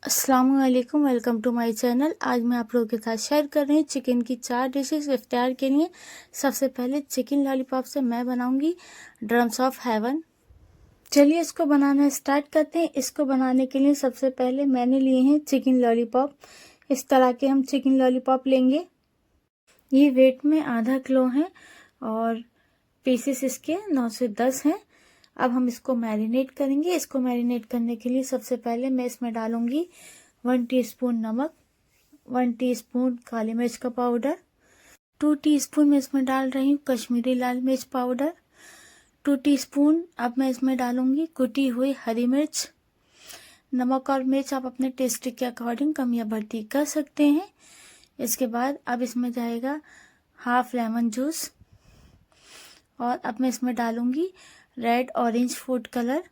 अस्सलामुअलैकुम, welcome to my channel. आज मैं आप लोगों के साथ शेयर कर रही हूँ चिकन की 4 डिशेस इफ्तार के लिए। सबसे पहले चिकन लॉलीपॉप से मैं बनाऊंगी ड्रम्स ऑफ हेवन। चलिए इसको बनाना स्टार्ट करते हैं। इसको बनाने के लिए सबसे पहले मैंने लिए हैं चिकन लॉलीपॉप। इस तरह के हम चिकन लॉलीपॉप लेंगे। ये वेट में आधा किलो है और पीसेस इसके 9 से 10 हैं। अब हम इसको मैरिनेट करेंगे। इसको मैरिनेट करने के लिए सबसे पहले मैं इसमें डालूंगी 1 टीस्पून नमक, 1 टीस्पून काली मिर्च का पाउडर, 2 टीस्पून मैं इसमें डाल रही हूँ कश्मीरी लाल मिर्च पाउडर, 2 टीस्पून अब मैं इसमें डालूंगी कुटी हुई हरी मिर्च। नमक और मिर्च आप अपने टेस्ट के अकॉर्डिंग कम या बढ़ती कर सकते हैं। इसके बाद अब इसमें जाएगा हाफ लेमन जूस और अब मैं इसमें डालूंगी रेड ऑरेंज फूड कलर।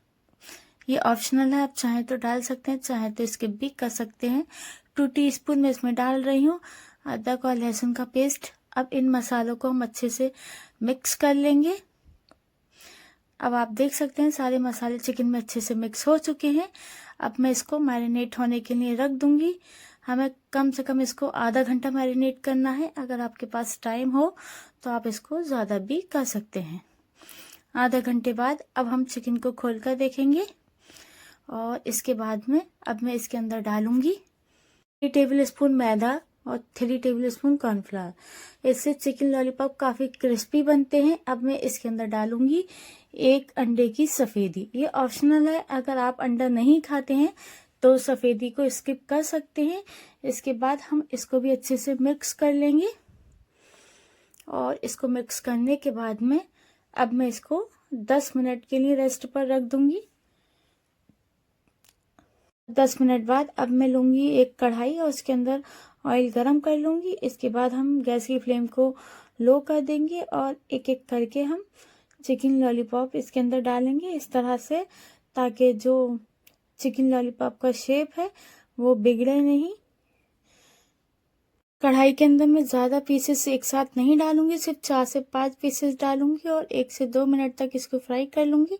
ये ऑप्शनल है, आप चाहें तो डाल सकते हैं, चाहें तो स्किप भी कर सकते हैं। 2 टीस्पून मैं इसमें डाल रही हूँ अदरक और लहसुन का पेस्ट। अब इन मसालों को हम अच्छे से मिक्स कर लेंगे। अब आप देख सकते हैं सारे मसाले चिकन में अच्छे से मिक्स हो चुके हैं। अब मैं इसको मैरिनेट होने के लिए रख दूंगी। हमें कम से कम इसको आधा घंटा मैरिनेट करना है। अगर आपके पास टाइम हो तो आप इसको ज़्यादा भी कर सकते हैं। आधा घंटे बाद अब हम चिकन को खोलकर देखेंगे और इसके बाद में अब मैं इसके अंदर डालूंगी 3 टेबल स्पून मैदा और 3 टेबल स्पून कॉर्नफ्लावर। इससे चिकन लॉलीपॉप काफ़ी क्रिस्पी बनते हैं। अब मैं इसके अंदर डालूंगी 1 अंडे की सफ़ेदी। ये ऑप्शनल है, अगर आप अंडा नहीं खाते हैं तो सफ़ेदी को स्किप कर सकते हैं। इसके बाद हम इसको भी अच्छे से मिक्स कर लेंगे और इसको मिक्स करने के बाद में अब मैं इसको 10 मिनट के लिए रेस्ट पर रख दूंगी। 10 मिनट बाद अब मैं लूंगी एक कढ़ाई और उसके अंदर ऑयल गरम कर लूंगी। इसके बाद हम गैस की फ्लेम को लो कर देंगे और एक एक करके हम चिकन लॉलीपॉप इसके अंदर डालेंगे इस तरह से, ताकि जो चिकन लॉलीपॉप का शेप है वो बिगड़े नहीं। कढ़ाई के अंदर मैं ज़्यादा पीसेस एक साथ नहीं डालूंगी, सिर्फ 4 से 5 पीसेस डालूंगी और 1 से 2 मिनट तक इसको फ्राई कर लूंगी।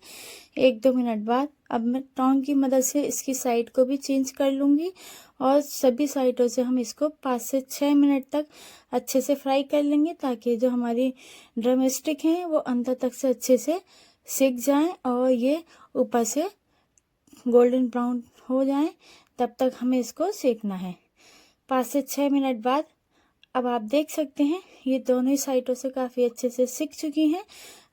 1-2 मिनट बाद अब मैं टोंग की मदद से इसकी साइड को भी चेंज कर लूंगी और सभी साइडों से हम इसको 5 से 6 मिनट तक अच्छे से फ्राई कर लेंगे, ताकि जो हमारी ड्रम स्टिक हैं वो अंदर तक से अच्छे से सिक जाएं और ये ऊपर से गोल्डन ब्राउन हो जाएं। तब तक हमें इसको सेकना है। 5 से 6 मिनट बाद अब आप देख सकते हैं ये दोनों ही साइडों से काफ़ी अच्छे से सिक चुकी हैं।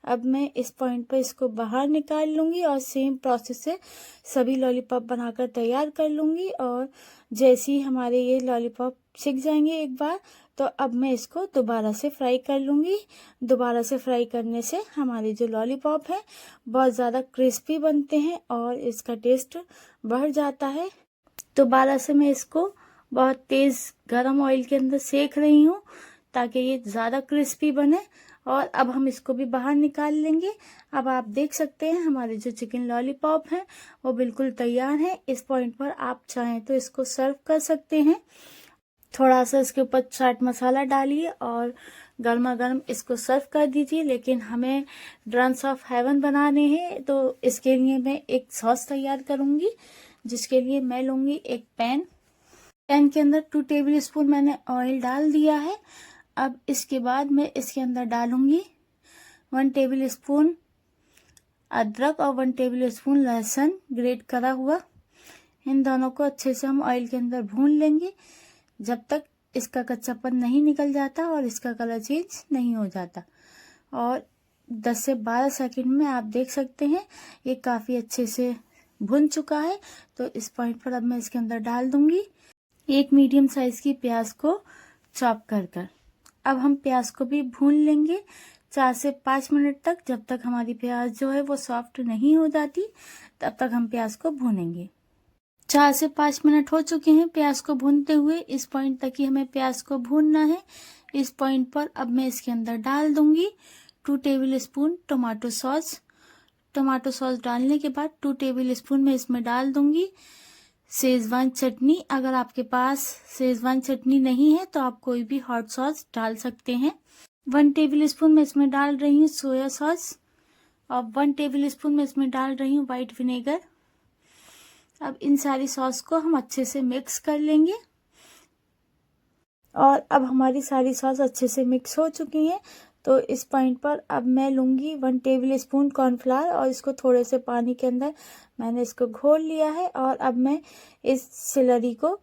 अब मैं इस पॉइंट पर इसको बाहर निकाल लूँगी और सेम प्रोसेस से सभी लॉलीपॉप बनाकर तैयार कर लूँगी। और जैसे ही हमारे ये लॉलीपॉप सिक जाएंगे एक बार, तो अब मैं इसको दोबारा से फ्राई कर लूँगी। दोबारा से फ्राई करने से हमारे जो लॉलीपॉप है बहुत ज़्यादा क्रिस्पी बनते हैं और इसका टेस्ट बढ़ जाता है। दोबारा से मैं इसको बहुत तेज़ गरम ऑयल के अंदर सेक रही हूँ ताकि ये ज़्यादा क्रिस्पी बने। और अब हम इसको भी बाहर निकाल लेंगे। अब आप देख सकते हैं हमारे जो चिकन लॉलीपॉप हैं वो बिल्कुल तैयार हैं। इस पॉइंट पर आप चाहें तो इसको सर्व कर सकते हैं। थोड़ा सा इसके ऊपर चाट मसाला डालिए और गर्मा गर्म इसको सर्व कर दीजिए। लेकिन हमें ड्रम्स ऑफ हेवन बनाने हैं तो इसके लिए मैं एक सॉस तैयार करूँगी, जिसके लिए मैं लूँगी एक पैन के अंदर 2 टेबल स्पून मैंने ऑयल डाल दिया है। अब इसके बाद मैं इसके अंदर डालूंगी 1 टेबल स्पून अदरक और 1 टेबल स्पून लहसुन ग्रेट करा हुआ। इन दोनों को अच्छे से हम ऑयल के अंदर भून लेंगे जब तक इसका कच्चापन नहीं निकल जाता और इसका कलर चेंज नहीं हो जाता। और 10 से 12 सेकंड में आप देख सकते हैं ये काफ़ी अच्छे से भुन चुका है। तो इस पॉइंट पर अब मैं इसके अंदर डाल दूंगी एक मीडियम साइज की प्याज को चॉप कर। अब हम प्याज को भी भून लेंगे 4 से 5 मिनट तक, जब तक हमारी प्याज जो है वो सॉफ्ट नहीं हो जाती तब तक हम प्याज को भूनेंगे। 4 से 5 मिनट हो चुके हैं प्याज को भूनते हुए। इस पॉइंट तक ही हमें प्याज को भूनना है। इस पॉइंट पर अब मैं इसके अंदर डाल दूंगी 2 table spoon tomato sauce. Tomato sauce डालने के बाद 2 टेबल स्पून मैं इसमें डाल दूंगी शेजवान चटनी। अगर आपके पास शेजवान चटनी नहीं है तो आप कोई भी हॉट सॉस डाल सकते हैं। 1 टेबल स्पून मैं इसमें डाल रही हूँ सोया सॉस और 1 टेबल स्पून मैं इसमें डाल रही हूँ वाइट विनेगर। अब इन सारी सॉस को हम अच्छे से मिक्स कर लेंगे। और अब हमारी सारी सॉस अच्छे से मिक्स हो चुकी हैं। तो इस पॉइंट पर अब मैं लूँगी 1 टेबल स्पून कॉर्नफ्लावर और इसको थोड़े से पानी के अंदर मैंने इसको घोल लिया है। और अब मैं इस सिलरी को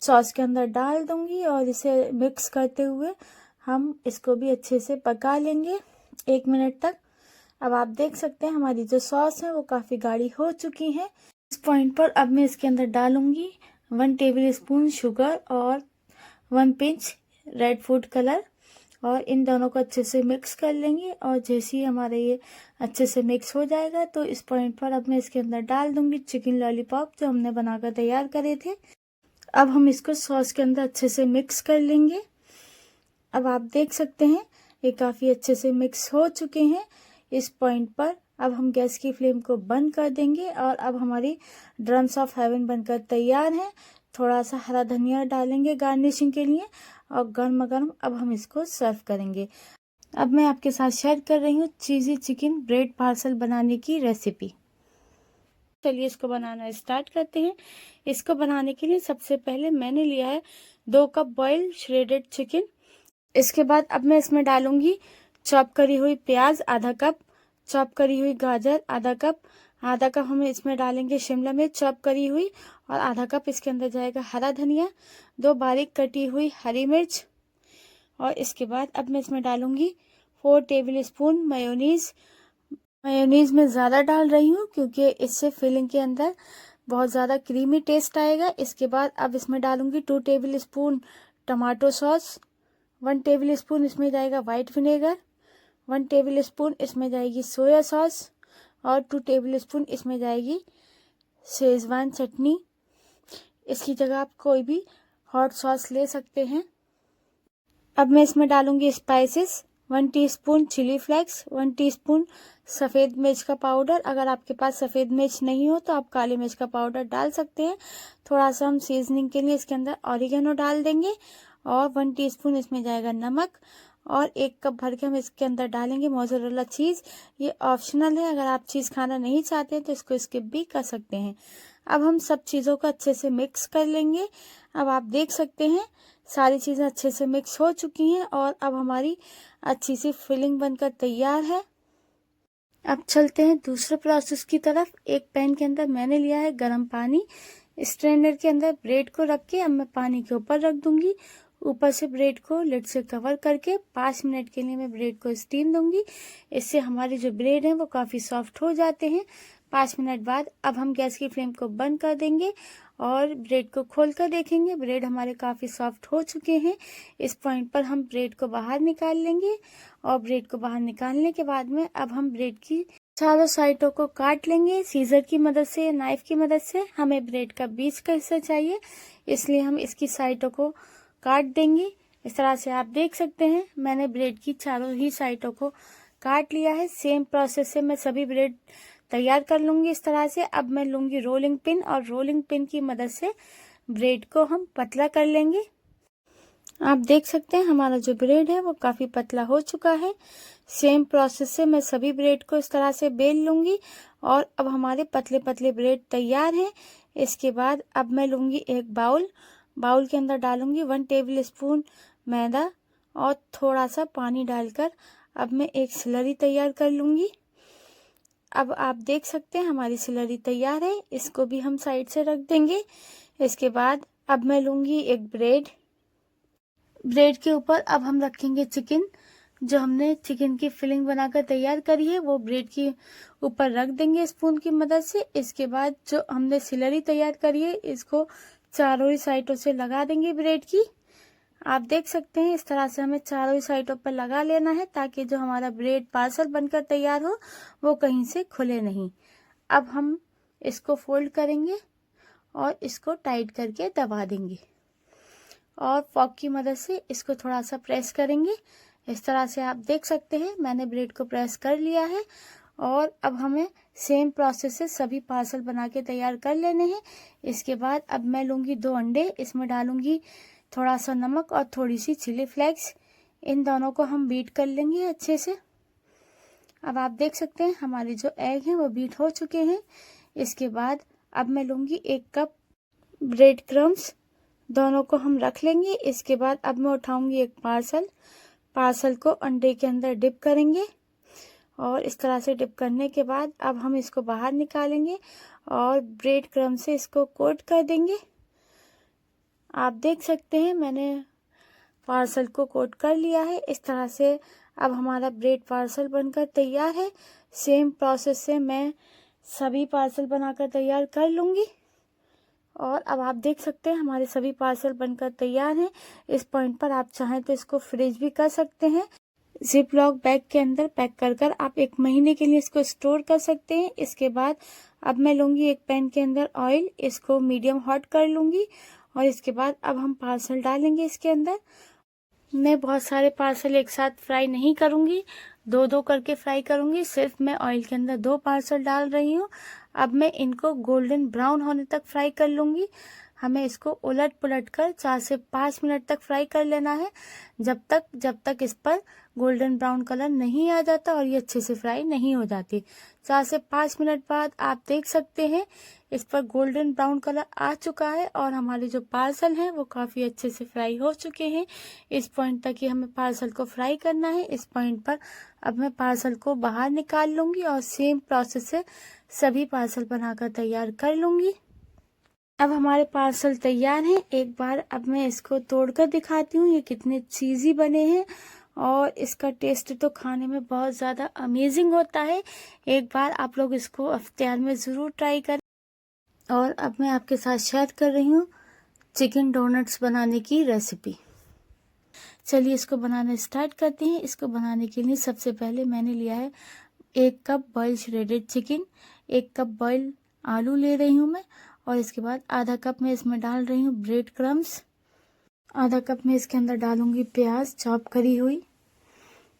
सॉस के अंदर डाल दूँगी और इसे मिक्स करते हुए हम इसको भी अच्छे से पका लेंगे 1 मिनट तक। अब आप देख सकते हैं हमारी जो सॉस है वो काफ़ी गाढ़ी हो चुकी है। इस पॉइंट पर अब मैं इसके अंदर डालूँगी 1 टेबल स्पून शुगर और 1 पिंच रेड फूड कलर और इन दोनों को अच्छे से मिक्स कर लेंगे। और जैसे ही हमारा ये अच्छे से मिक्स हो जाएगा तो इस पॉइंट पर अब मैं इसके अंदर डाल दूंगी चिकन लॉलीपॉप जो हमने बनाकर तैयार करे थे। अब हम इसको सॉस के अंदर अच्छे से मिक्स कर लेंगे। अब आप देख सकते हैं ये काफ़ी अच्छे से मिक्स हो चुके हैं। इस पॉइंट पर अब हम गैस की फ्लेम को बंद कर देंगे और अब हमारी ड्रम्स ऑफ हेवन बनकर तैयार हैं। थोड़ा सा हरा धनिया डालेंगे गार्निशिंग के लिए और गर्मा गर्म अब हम इसको सर्व करेंगे। अब मैं आपके साथ शेयर कर रही हूँ चीज़ी चिकन ब्रेड पार्सल बनाने की रेसिपी। चलिए इसको बनाना स्टार्ट करते हैं। इसको बनाने के लिए सबसे पहले मैंने लिया है 2 कप बॉइल्ड श्रेडेड चिकन। इसके बाद अब मैं इसमें डालूंगी चॉप करी हुई प्याज आधा कप, चॉप करी हुई गाजर आधा कप हम इसमें डालेंगे शिमला मिर्च चॉप करी हुई और आधा कप इसके अंदर जाएगा हरा धनिया, 2 बारीक कटी हुई हरी मिर्च। और इसके बाद अब मैं इसमें डालूंगी 4 टेबल स्पून मेयोनीज। मेयोनीज में ज़्यादा डाल रही हूँ क्योंकि इससे फिलिंग के अंदर बहुत ज़्यादा क्रीमी टेस्ट आएगा। इसके बाद अब इसमें डालूंगी 2 table spoon tomato sauce, 1 table spoon इसमें जाएगा वाइट विनेगर, 1 टेबल स्पून इसमें जाएगी सोया सॉस और 2 टेबल स्पून इसमें जाएगी शेजवान चटनी। इसकी जगह आप कोई भी हॉट सॉस ले सकते हैं। अब मैं इसमें डालूंगी spices, 1 teaspoon chili flakes, 1 teaspoon सफ़ेद मिर्च का पाउडर। अगर आपके पास सफ़ेद मिर्च नहीं हो तो आप काली मिर्च का पाउडर डाल सकते हैं। थोड़ा सा हम सीजनिंग के लिए इसके अंदर ऑरिगेनो डाल देंगे और 1 टीस्पून इसमें जाएगा नमक और 1 कप भर के हम इसके अंदर डालेंगे मोज़रेला चीज़। ये ऑप्शनल है, अगर आप चीज़ खाना नहीं चाहते तो इसको स्किप भी कर सकते हैं। अब हम सब चीज़ों को अच्छे से मिक्स कर लेंगे। अब आप देख सकते हैं सारी चीज़ें अच्छे से मिक्स हो चुकी हैं और अब हमारी अच्छी सी फिलिंग बनकर तैयार है। अब चलते हैं दूसरे प्रोसेस की तरफ। एक पैन के अंदर मैंने लिया है गर्म पानी। स्ट्रेनर के अंदर ब्रेड को रख के अब मैं पानी के ऊपर रख दूंगी। ऊपर से ब्रेड को लिड से कवर करके 5 मिनट के लिए मैं ब्रेड को स्टीम दूंगी। इससे हमारे जो ब्रेड हैं वो काफ़ी सॉफ्ट हो जाते हैं। 5 मिनट बाद अब हम गैस की फ्लेम को बंद कर देंगे और ब्रेड को खोल कर देखेंगे। ब्रेड हमारे काफ़ी सॉफ्ट हो चुके हैं। इस पॉइंट पर हम ब्रेड को बाहर निकाल लेंगे और ब्रेड को बाहर निकालने के बाद में अब हम ब्रेड की चारों साइडों को काट लेंगे सीजर की मदद से या नाइफ की मदद से। हमें ब्रेड का बीच का हिस्सा चाहिए, इसलिए हम इसकी साइडों को काट देंगे। इस तरह से आप देख सकते हैं मैंने ब्रेड की चारों ही साइडों को काट लिया है। सेम प्रोसेस से मैं सभी ब्रेड तैयार कर लूंगी इस तरह से। अब मैं लूंगी रोलिंग पिन और रोलिंग पिन की मदद से ब्रेड को हम पतला कर लेंगे। आप देख सकते हैं हमारा जो ब्रेड है वो काफ़ी पतला हो चुका है। सेम प्रोसेस से मैं सभी ब्रेड को इस तरह से बेल लूंगी और अब हमारे पतले पतले ब्रेड तैयार हैं। इसके बाद अब मैं लूंगी एक बाउल के अंदर डालूंगी 1 टेबल स्पून मैदा और थोड़ा सा पानी डालकर अब मैं एक स्लरी तैयार कर लूंगी। अब आप देख सकते हैं हमारी स्लरी तैयार है। इसको भी हम साइड से रख देंगे। इसके बाद अब मैं लूंगी एक ब्रेड के ऊपर अब हम रखेंगे चिकन। जो हमने चिकन की फिलिंग बनाकर तैयार करी है वो ब्रेड के ऊपर रख देंगे स्पून की मदद से। इसके बाद जो हमने स्लरी तैयार करी है इसको चारों ही साइडों से लगा देंगे ब्रेड की। आप देख सकते हैं इस तरह से हमें चारों ही साइडों पर लगा लेना है ताकि जो हमारा ब्रेड पार्सल बनकर तैयार हो वो कहीं से खुले नहीं। अब हम इसको फोल्ड करेंगे और इसको टाइट करके दबा देंगे और फॉर्क की मदद से इसको थोड़ा सा प्रेस करेंगे। इस तरह से आप देख सकते हैं मैंने ब्रेड को प्रेस कर लिया है और अब हमें सेम प्रोसेस से सभी पार्सल बना के तैयार कर लेने हैं। इसके बाद अब मैं लूँगी 2 अंडे, इसमें डालूँगी थोड़ा सा नमक और थोड़ी सी चिली फ्लेक्स। इन दोनों को हम बीट कर लेंगे अच्छे से। अब आप देख सकते हैं हमारे जो एग हैं वो बीट हो चुके हैं। इसके बाद अब मैं लूँगी 1 कप ब्रेड क्रम्स, दोनों को हम रख लेंगे। इसके बाद अब मैं उठाऊँगी एक पार्सल को अंडे के अंदर डिप करेंगे और इस तरह से डिप करने के बाद अब हम इसको बाहर निकालेंगे और ब्रेड क्रम्ब से इसको कोट कर देंगे। आप देख सकते हैं मैंने पार्सल को कोट कर लिया है। इस तरह से अब हमारा ब्रेड पार्सल बनकर तैयार है। सेम प्रोसेस से मैं सभी पार्सल बनाकर तैयार कर लूँगी। और अब आप देख सकते हैं हमारे सभी पार्सल बनकर तैयार हैं। इस पॉइंट पर आप चाहें तो इसको फ्रीज भी कर सकते हैं। जिप लॉक बैग के अंदर पैक कर आप 1 महीने के लिए इसको स्टोर कर सकते हैं। इसके बाद अब मैं लूँगी एक पैन के अंदर ऑयल, इसको मीडियम हॉट कर लूँगी और इसके बाद अब हम पार्सल डालेंगे इसके अंदर। मैं बहुत सारे पार्सल एक साथ फ्राई नहीं करूँगी, 2-2 करके फ्राई करूँगी। सिर्फ मैं ऑयल के अंदर 2 पार्सल डाल रही हूँ। अब मैं इनको गोल्डन ब्राउन होने तक फ्राई कर लूँगी। हमें इसको उलट पुलट कर 4 से 5 मिनट तक फ्राई कर लेना है, जब तक इस पर गोल्डन ब्राउन कलर नहीं आ जाता और ये अच्छे से फ्राई नहीं हो जाती। 4 से 5 मिनट बाद आप देख सकते हैं इस पर गोल्डन ब्राउन कलर आ चुका है और हमारे जो पार्सल हैं वो काफ़ी अच्छे से फ्राई हो चुके हैं। इस पॉइंट तक ही हमें पार्सल को फ्राई करना है। इस पॉइंट पर अब मैं पार्सल को बाहर निकाल लूँगी और सेम प्रोसेस से सभी पार्सल बनाकर तैयार कर लूँगी। अब हमारे पार्सल तैयार हैं। एक बार अब मैं इसको तोड़कर दिखाती हूँ ये कितने चीज़ी बने हैं और इसका टेस्ट तो खाने में बहुत ज़्यादा अमेजिंग होता है। एक बार आप लोग इसको इफ्तियार में ज़रूर ट्राई करें। और अब मैं आपके साथ शेयर कर रही हूँ चिकन डोनट्स बनाने की रेसिपी। चलिए इसको बनाना स्टार्ट करते हैं। इसको बनाने के लिए सबसे पहले मैंने लिया है 1 cup boiled shredded chicken, 1 cup boiled आलू ले रही हूँ मैं और इसके बाद आधा कप मैं इसमें डाल रही हूँ ब्रेड क्रम्स, आधा कप मैं इसके अंदर डालूंगी प्याज चॉप करी हुई।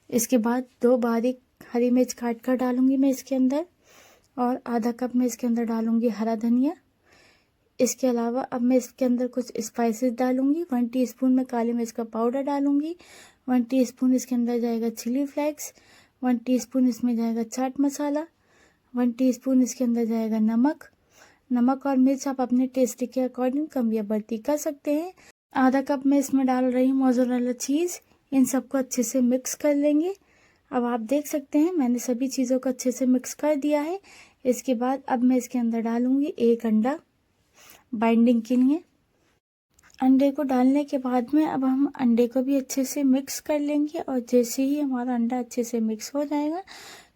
इसके बाद 2 बारीक हरी मिर्च काट कर डालूंगी मैं इसके अंदर और आधा कप मैं इसके अंदर डालूंगी हरा धनिया। इसके अलावा अब मैं इसके अंदर कुछ स्पाइसेस डालूंगी। 1 टीस्पून मैं काली मिर्च का पाउडर डालूंगी, 1 टीस्पून इसके अंदर जाएगा चिली फ्लेक्स, 1 टीस्पून इसमें जाएगा चाट मसाला, 1 टीस्पून इसके अंदर जाएगा नमक और मिर्च आप अपने टेस्ट के अकॉर्डिंग कम या बढ़ती कर सकते हैं। आधा कप मैं इसमें डाल रही हूँ मोज़रेला चीज़। इन सबको अच्छे से मिक्स कर लेंगे। अब आप देख सकते हैं मैंने सभी चीज़ों को अच्छे से मिक्स कर दिया है। इसके बाद अब मैं इसके अंदर डालूंगी 1 अंडा बाइंडिंग के लिए। अंडे को डालने के बाद में अब हम अंडे को भी अच्छे से मिक्स कर लेंगे और जैसे ही हमारा अंडा अच्छे से मिक्स हो जाएगा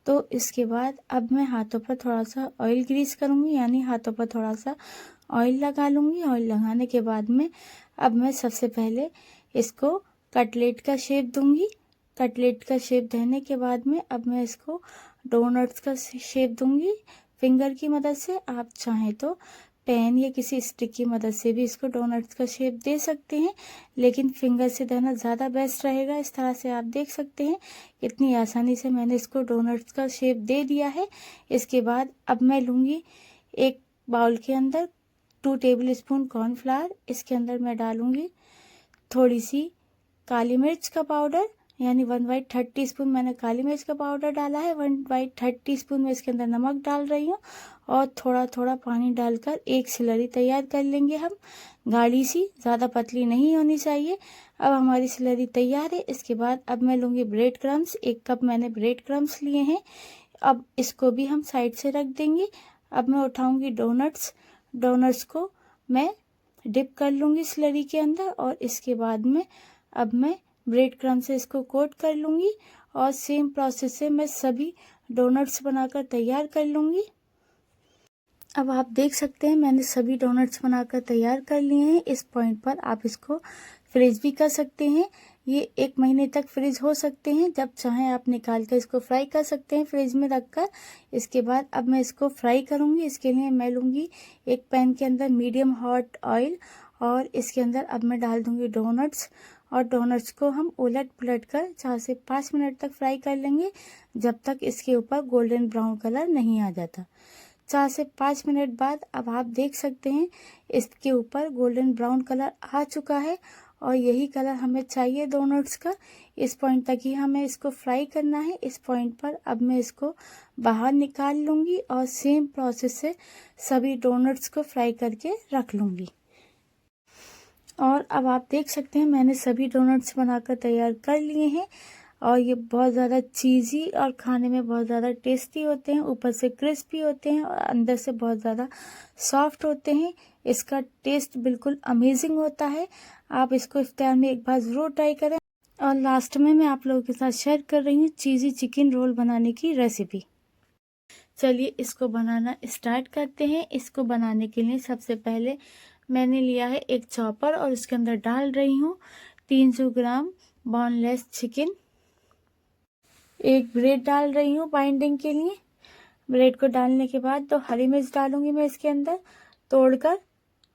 तो इसके बाद अब मैं हाथों पर थोड़ा सा ऑयल ग्रीस करूँगी, यानी हाथों पर थोड़ा सा ऑयल लगा लूँगी। ऑयल लगाने के बाद में अब मैं सबसे पहले इसको कटलेट का शेप दूँगी। कटलेट का शेप देने के बाद में अब मैं इसको डोनट्स का शेप दूँगी फिंगर की मदद से। आप चाहें तो पेन या किसी स्टिक की मदद से भी इसको डोनट्स का शेप दे सकते हैं, लेकिन फिंगर से देना ज़्यादा बेस्ट रहेगा। इस तरह से आप देख सकते हैं कितनी आसानी से मैंने इसको डोनट्स का शेप दे दिया है। इसके बाद अब मैं लूँगी एक बाउल के अंदर 2 टेबलस्पून कॉर्नफ्लावर। इसके अंदर मैं डालूँगी थोड़ी सी काली मिर्च का पाउडर, यानी 1/3 टीस्पून मैंने काली मिर्च का पाउडर डाला है। 1/3 टीस्पून में इसके अंदर नमक डाल रही हूँ और थोड़ा थोड़ा पानी डालकर एक स्लरी तैयार कर लेंगे हम, गाढ़ी सी, ज़्यादा पतली नहीं होनी चाहिए। अब हमारी स्लरी तैयार है। इसके बाद अब मैं लूँगी ब्रेड क्रम्स। 1 कप मैंने ब्रेड क्रम्स लिए हैं। अब इसको भी हम साइड से रख देंगे। अब मैं उठाऊँगी डोनट्स को मैं डिप कर लूँगी स्लरी के अंदर और इसके बाद में अब मैं ब्रेड क्रम्ब से इसको कोट कर लूँगी और सेम प्रोसेस से मैं सभी डोनट्स बनाकर तैयार कर लूँगी। अब आप देख सकते हैं मैंने सभी डोनट्स बनाकर तैयार कर लिए हैं। इस पॉइंट पर आप इसको फ्रीज भी कर सकते हैं। ये 1 महीने तक फ्रीज हो सकते हैं, जब चाहें आप निकाल कर इसको फ्राई कर सकते हैं फ्रीज में रखकर। इसके बाद अब मैं इसको फ्राई करूँगी। इसके लिए मैं लूँगी एक पैन के अंदर मीडियम हॉट ऑयल और इसके अंदर अब मैं डाल दूँगी डोनट्स और डोनट्स को हम उलट पुलट कर 4 से 5 मिनट तक फ्राई कर लेंगे, जब तक इसके ऊपर गोल्डन ब्राउन कलर नहीं आ जाता। 4 से 5 मिनट बाद अब आप देख सकते हैं इसके ऊपर गोल्डन ब्राउन कलर आ चुका है और यही कलर हमें चाहिए डोनट्स का। इस पॉइंट तक ही हमें इसको फ्राई करना है। इस पॉइंट पर अब मैं इसको बाहर निकाल लूँगी और सेम प्रोसेस से सभी डोनट्स को फ्राई करके रख लूँगी। और अब आप देख सकते हैं मैंने सभी डोनट्स बनाकर तैयार कर लिए हैं और ये बहुत ज़्यादा चीज़ी और खाने में बहुत ज़्यादा टेस्टी होते हैं। ऊपर से क्रिस्पी होते हैं और अंदर से बहुत ज़्यादा सॉफ्ट होते हैं। इसका टेस्ट बिल्कुल अमेजिंग होता है। आप इसको इफ्तार में एक बार ज़रूर ट्राई करें। और लास्ट में मैं आप लोगों के साथ शेयर कर रही हूँ चीज़ी चिकन रोल बनाने की रेसिपी। चलिए इसको बनाना स्टार्ट करते हैं। इसको बनाने के लिए सबसे पहले मैंने लिया है एक चॉपर और उसके अंदर डाल रही हूँ 300 ग्राम बोनलेस चिकन। एक ब्रेड डाल रही हूँ बाइंडिंग के लिए। ब्रेड को डालने के बाद 2 हरी मिर्च डालूंगी मैं इसके अंदर तोड़कर।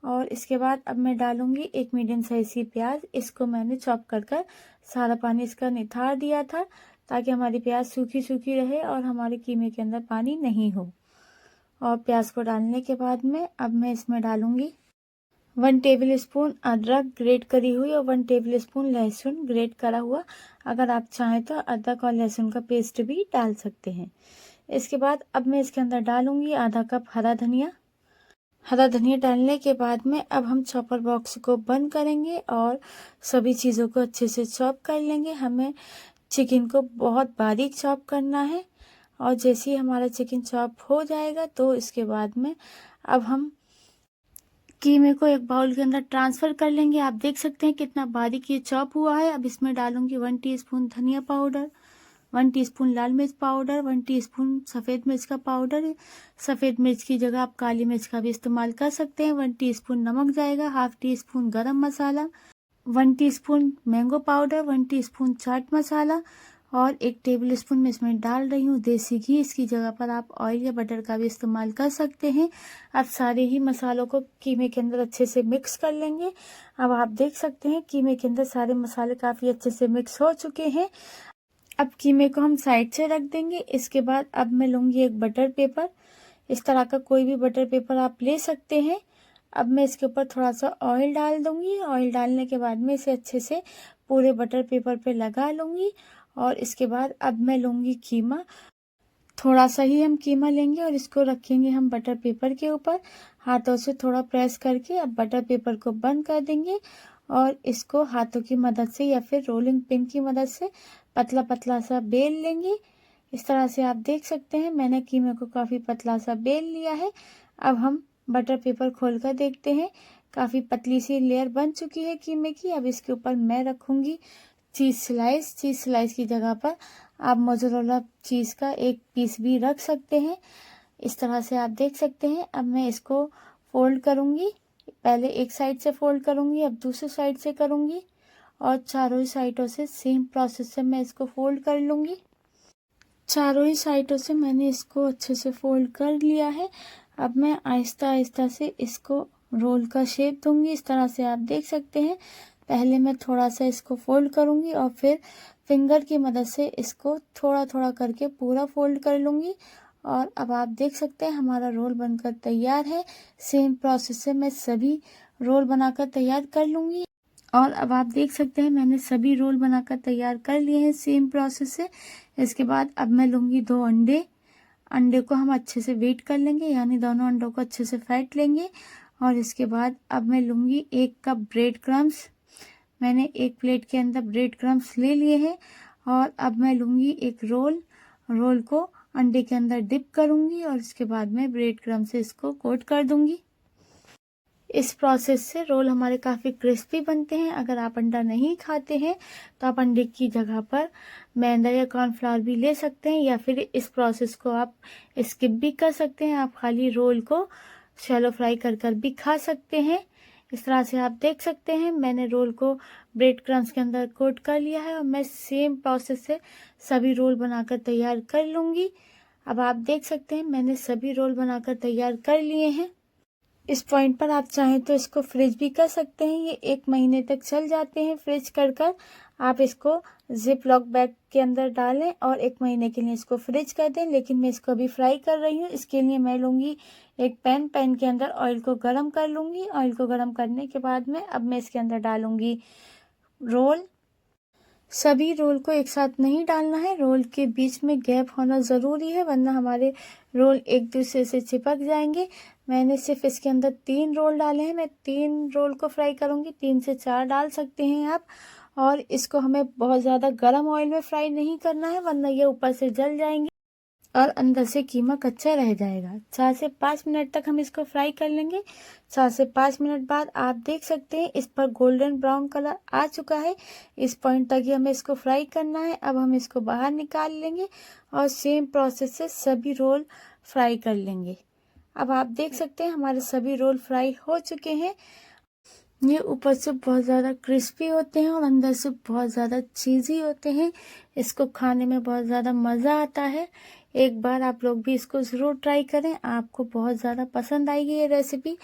और इसके बाद अब मैं डालूंगी एक मीडियम साइज की प्याज। इसको मैंने चॉप कर सारा पानी इसका निथार दिया था ताकि हमारी प्याज सूखी सूखी रहे और हमारे कीमे के अंदर पानी नहीं हो। और प्याज को डालने के बाद में अब मैं इसमें डालूंगी 1 टेबल स्पून अदरक ग्रेट करी हुई और 1 टेबल स्पून लहसुन ग्रेट करा हुआ। अगर आप चाहें तो अदरक और लहसुन का पेस्ट भी डाल सकते हैं। इसके बाद अब मैं इसके अंदर डालूंगी आधा कप हरा धनिया। हरा धनिया डालने के बाद में अब हम चॉपर बॉक्स को बंद करेंगे और सभी चीज़ों को अच्छे से चॉप कर लेंगे। हमें चिकन को बहुत बारीक चॉप करना है। और जैसे ही हमारा चिकन चॉप हो जाएगा तो इसके बाद में अब हम कीमे को एक बाउल के अंदर ट्रांसफ़र कर लेंगे। आप देख सकते हैं कितना बारीक ये चॉप हुआ है। अब इसमें डालूंगी 1 टीस्पून धनिया पाउडर, 1 टीस्पून लाल मिर्च पाउडर, 1 टीस्पून सफ़ेद मिर्च का पाउडर। सफ़ेद मिर्च की जगह आप काली मिर्च का भी इस्तेमाल कर सकते हैं। 1 टीस्पून नमक जाएगा, हाफ टीस्पून गरम मसाला, 1 teaspoon mango powder, 1 teaspoon chaat masala और 1 टेबल स्पून में इसमें डाल रही हूँ देसी घी। इसकी जगह पर आप ऑयल या बटर का भी इस्तेमाल कर सकते हैं। अब सारे ही मसालों को कीमे के अंदर अच्छे से मिक्स कर लेंगे। अब आप देख सकते हैं कीमे के अंदर सारे मसाले काफ़ी अच्छे से मिक्स हो चुके हैं। अब कीमे को हम साइड से रख देंगे। इसके बाद अब मैं लूँगी एक बटर पेपर। इस तरह का कोई भी बटर पेपर आप ले सकते हैं। अब मैं इसके ऊपर थोड़ा सा ऑयल डाल दूँगी। ऑयल डालने के बाद में इसे अच्छे से पूरे बटर पेपर पे लगा लूँगी। और इसके बाद अब मैं लूँगी कीमा। थोड़ा सा ही हम कीमा लेंगे और इसको रखेंगे हम बटर पेपर के ऊपर। हाथों से थोड़ा प्रेस करके अब बटर पेपर को बंद कर देंगे और इसको हाथों की मदद से या फिर रोलिंग पिन की मदद से पतला पतला सा बेल लेंगे। इस तरह से आप देख सकते हैं मैंने कीमे को काफ़ी पतला सा बेल लिया है। अब हम बटर पेपर खोल कर देखते हैं। काफ़ी पतली सी लेयर बन चुकी है कीमे की। अब इसके ऊपर मैं रखूँगी चीज़ स्लाइस। चीज़ स्लाइस की जगह पर आप मोज़रेला चीज़ का एक पीस भी रख सकते हैं। इस तरह से आप देख सकते हैं। अब मैं इसको फोल्ड करूँगी। पहले एक साइड से फोल्ड करूँगी, अब दूसरी साइड से करूँगी और चारों ही साइडों से सेम प्रोसेस से मैं इसको फोल्ड कर लूँगी। चारों ही साइडों से मैंने इसको अच्छे से फोल्ड कर लिया है। अब मैं आहिस्ता आहिस्ता से इसको रोल का शेप दूँगी। इस तरह से आप देख सकते हैं। पहले मैं थोड़ा सा इसको फोल्ड करूँगी और फिर फिंगर की मदद से इसको थोड़ा थोड़ा करके पूरा फोल्ड कर लूँगी। और अब आप देख सकते हैं हमारा रोल बनकर तैयार है। सेम प्रोसेस से मैं सभी रोल बनाकर तैयार कर लूँगी। और अब आप देख सकते हैं मैंने सभी रोल बनाकर तैयार कर लिए हैं सेम प्रोसेस से। इसके बाद अब मैं लूँगी 2 अंडे। अंडे को हम अच्छे से बीट कर लेंगे, यानी दोनों अंडों को अच्छे से फेंट लेंगे। और इसके बाद अब मैं लूँगी 1 कप ब्रेड क्रम्स। मैंने एक प्लेट के अंदर ब्रेड क्रम्स ले लिए हैं। और अब मैं लूँगी एक रोल को अंडे के अंदर डिप करूँगी और इसके बाद मैं ब्रेड क्रम्ब से इसको कोट कर दूँगी। इस प्रोसेस से रोल हमारे काफ़ी क्रिस्पी बनते हैं। अगर आप अंडा नहीं खाते हैं तो आप अंडे की जगह पर मैदा या कॉर्नफ्लावर भी ले सकते हैं, या फिर इस प्रोसेस को आप स्किप भी कर सकते हैं। आप खाली रोल को शैलो फ्राई कर भी खा सकते हैं। इस तरह से आप देख सकते हैं मैंने रोल को ब्रेड क्रम्स के अंदर कोट कर लिया है और मैं सेम प्रोसेस से सभी रोल बनाकर तैयार कर लूँगी। अब आप देख सकते हैं मैंने सभी रोल बनाकर तैयार कर लिए हैं। इस पॉइंट पर आप चाहें तो इसको फ्रिज भी कर सकते हैं। ये 1 महीने तक चल जाते हैं फ्रिज कर आप इसको जिप लॉक बैग के अंदर डालें और 1 महीने के लिए इसको फ्रिज कर दें। लेकिन मैं इसको अभी फ्राई कर रही हूँ। इसके लिए मैं लूँगी एक पैन के अंदर ऑयल को गर्म कर लूँगी। ऑयल को गर्म करने के बाद में अब मैं इसके अंदर डालूँगी रोल। सभी रोल को एक साथ नहीं डालना है, रोल के बीच में गैप होना ज़रूरी है, वरना हमारे रोल एक दूसरे से चिपक जाएंगे। मैंने सिर्फ इसके अंदर 3 रोल डाले हैं, मैं 3 रोल को फ्राई करूँगी, 3 से 4 डाल सकते हैं आप। और इसको हमें बहुत ज़्यादा गर्म ऑयल में फ्राई नहीं करना है, वरना ये ऊपर से जल जाएंगे और अंदर से कीमा कच्चा रह जाएगा। 4 से 5 मिनट तक हम इसको फ्राई कर लेंगे। 4 से 5 मिनट बाद आप देख सकते हैं इस पर गोल्डन ब्राउन कलर आ चुका है। इस पॉइंट तक ही हमें इसको फ्राई करना है। अब हम इसको बाहर निकाल लेंगे और सेम प्रोसेस से सभी रोल फ्राई कर लेंगे। अब आप देख सकते हैं हमारे सभी रोल फ्राई हो चुके हैं। ये ऊपर से बहुत ज़्यादा क्रिस्पी होते हैं और अंदर से बहुत ज़्यादा चीज़ी होते हैं। इसको खाने में बहुत ज़्यादा मज़ा आता है। एक बार आप लोग भी इसको ज़रूर ट्राई करें, आपको बहुत ज़्यादा पसंद आएगी ये रेसिपी।